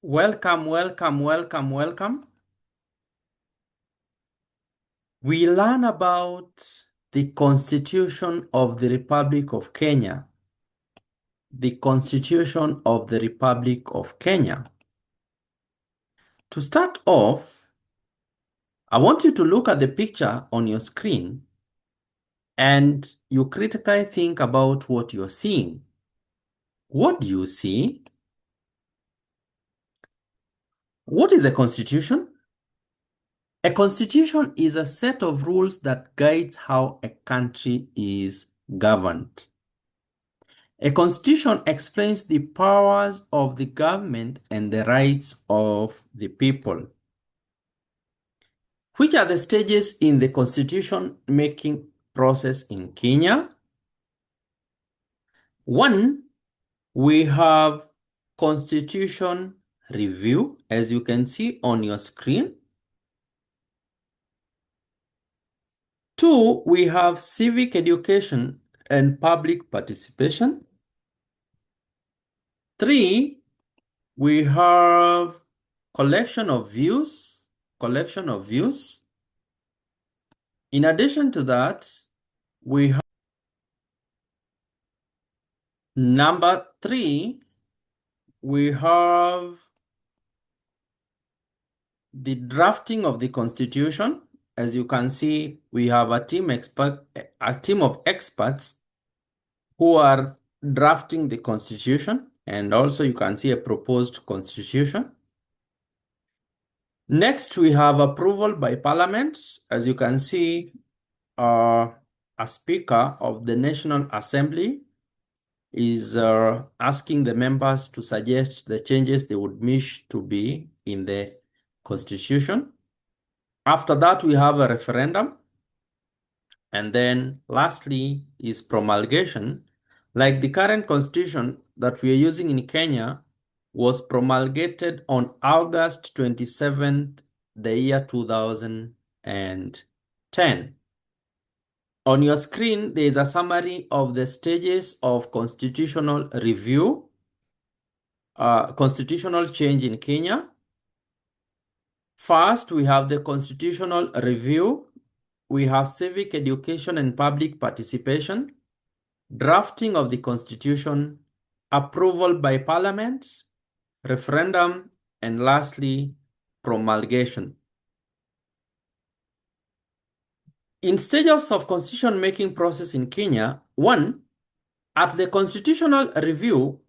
Welcome, welcome, welcome, welcome. We learn about the Constitution of the Republic of Kenya. The Constitution of the Republic of Kenya. To start off, I want you to look at the picture on your screen and you critically think about what you're seeing. What do you see? What is a constitution? A constitution is a set of rules that guides how a country is governed. A constitution explains the powers of the government and the rights of the people. Which are the stages in the constitution making process in Kenya? One, we have constitution review, as you can see on your screen. Two, we have civic education and public participation. Three, we have collection of views. In addition to that, we have number 3, we have the drafting of the constitution. As you can see, we have a team of experts who are drafting the constitution, and also you can see a proposed constitution. Next, we have approval by parliament. As you can see, a speaker of the National Assembly is asking the members to suggest the changes they would wish to be in the constitution. After that, we have a referendum. And then lastly is promulgation. Like the current constitution that we are using in Kenya was promulgated on August 27th, the year 2010. On your screen, there is a summary of the stages of constitutional review, constitutional change in Kenya. First, we have the constitutional review. We have civic education and public participation, drafting of the constitution, approval by parliament, referendum, and lastly, promulgation. In stages of constitution making process in Kenya, 1, at the constitutional review,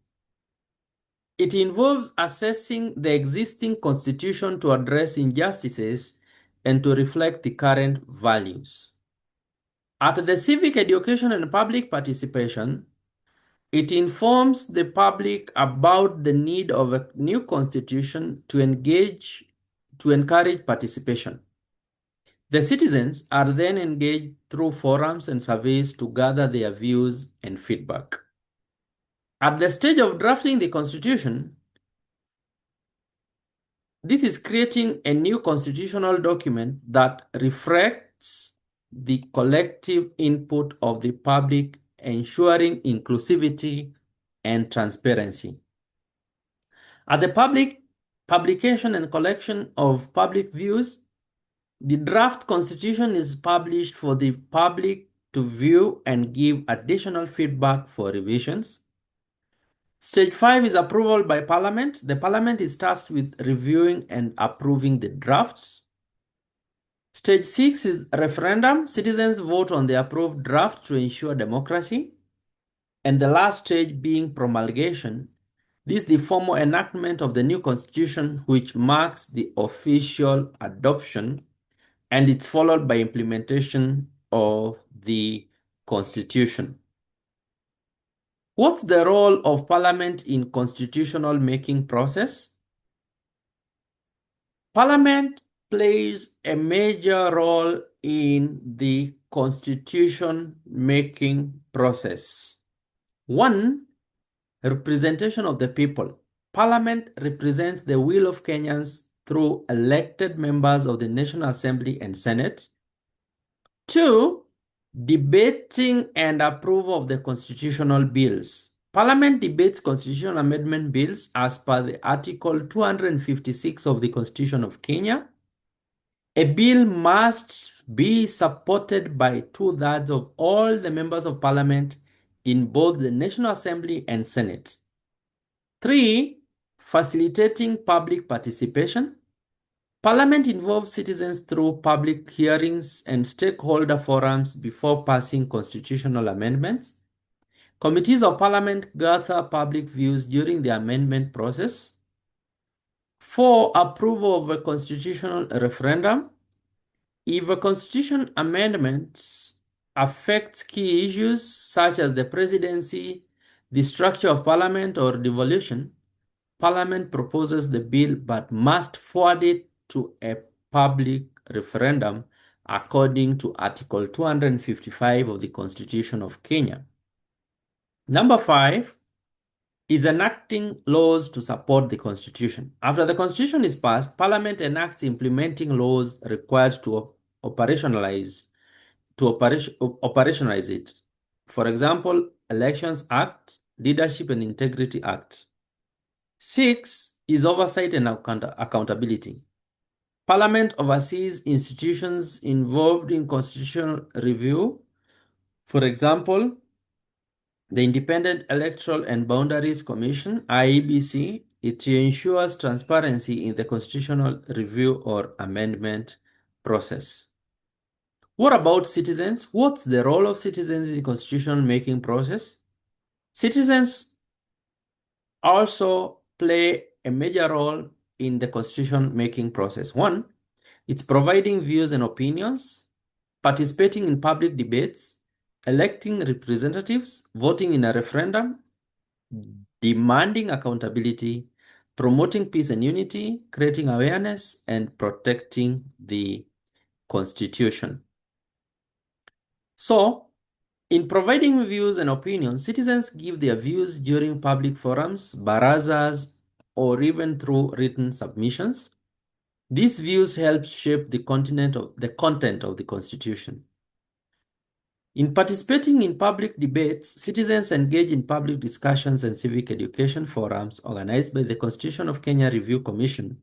it involves assessing the existing constitution to address injustices and to reflect the current values. At the civic education and public participation, it informs the public about the need of a new constitution to encourage participation. The citizens are then engaged through forums and surveys to gather their views and feedback. At the stage of drafting the constitution, this is creating a new constitutional document that reflects the collective input of the public, ensuring inclusivity and transparency. At the public publication and collection of public views, the draft constitution is published for the public to view and give additional feedback for revisions. Stage 5 is approval by parliament. The parliament is tasked with reviewing and approving the drafts. Stage 6 is referendum. Citizens vote on the approved draft to ensure democracy. And the last stage being promulgation. This is the formal enactment of the new constitution, which marks the official adoption, and it's followed by implementation of the constitution. What's the role of parliament in constitutional making process? Parliament plays a major role in the constitution making process. 1, representation of the people. Parliament represents the will of Kenyans through elected members of the National Assembly and Senate. 2, debating and approval of the constitutional bills. Parliament debates constitutional amendment bills as per the Article 256 of the Constitution of Kenya. A bill must be supported by two-thirds of all the members of Parliament in both the National Assembly and Senate. 3. Facilitating public participation. Parliament involves citizens through public hearings and stakeholder forums before passing constitutional amendments. Committees of Parliament gather public views during the amendment process. 4. Approval of a constitutional referendum. If a constitution amendment affects key issues such as the presidency, the structure of Parliament, or devolution, Parliament proposes the bill but must forward it to a public referendum according to Article 255 of the Constitution of Kenya. Number 5 is enacting laws to support the Constitution. After the Constitution is passed, Parliament enacts implementing laws required to operationalize it. For example, Elections Act, Leadership and Integrity Act. 6 is oversight and accountability. Parliament oversees institutions involved in constitutional review. For example, the Independent Electoral and Boundaries Commission, IEBC, it ensures transparency in the constitutional review or amendment process. What about citizens? What's the role of citizens in the constitution making process? Citizens also play a major role in the constitution making process. 1, it's providing views and opinions, participating in public debates, electing representatives, voting in a referendum, demanding accountability, promoting peace and unity, creating awareness, and protecting the Constitution. So, in providing views and opinions, citizens give their views during public forums, barazas, or even through written submissions. These views help shape the content of the Constitution. In participating in public debates, citizens engage in public discussions and civic education forums organized by the Constitution of Kenya Review Commission,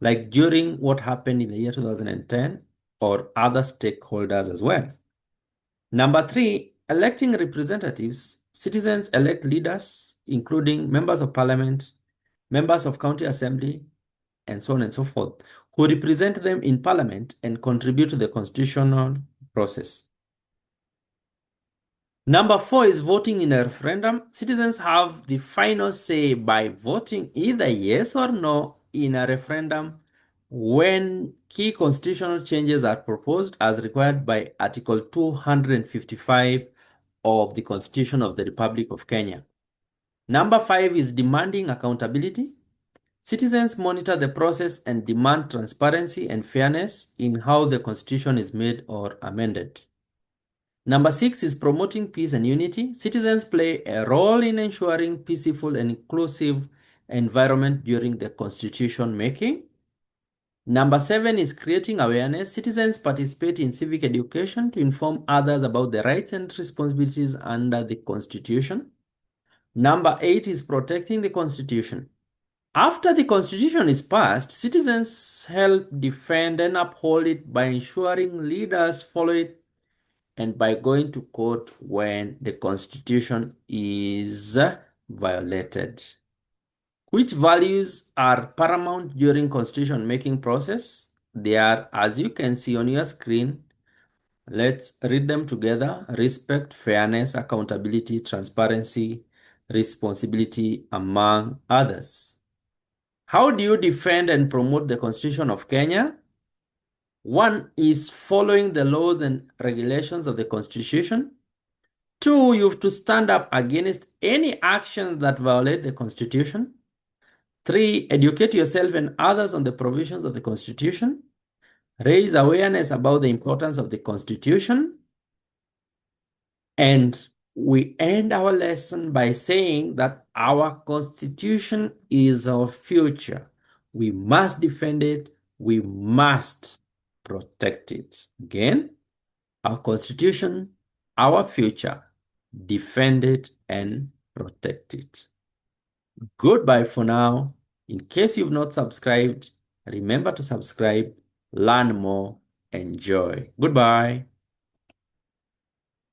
like during what happened in the year 2010, or other stakeholders as well. Number 3, electing representatives. Citizens elect leaders, including members of Parliament, members of County Assembly, and so on and so forth, who represent them in Parliament and contribute to the constitutional process. Number 4 is voting in a referendum. Citizens have the final say by voting either yes or no in a referendum when key constitutional changes are proposed as required by Article 255 of the Constitution of the Republic of Kenya. Number 5 is demanding accountability. Citizens monitor the process and demand transparency and fairness in how the Constitution is made or amended. Number 6 is promoting peace and unity. Citizens play a role in ensuring peaceful and inclusive environment during the constitution making. Number 7 is creating awareness. Citizens participate in civic education to inform others about the rights and responsibilities under the Constitution. Number 8 is protecting the Constitution. After the Constitution is passed, citizens help defend and uphold it by ensuring leaders follow it and by going to court when the Constitution is violated. Which values are paramount during constitution making process? They are, as you can see on your screen. Let's read them together: respect, fairness, accountability, transparency, responsibility, among others. How do you defend and promote the Constitution of Kenya? 1 is following the laws and regulations of the Constitution. 2, you have to stand up against any actions that violate the Constitution. 3, educate yourself and others on the provisions of the Constitution. Raise awareness about the importance of the Constitution. And we end our lesson by saying that our Constitution is our future. We must defend it. We must protect it. Again, our Constitution, our future. Defend it and protect it. Goodbye for now. In case you've not subscribed, remember to subscribe, learn more, enjoy. Goodbye.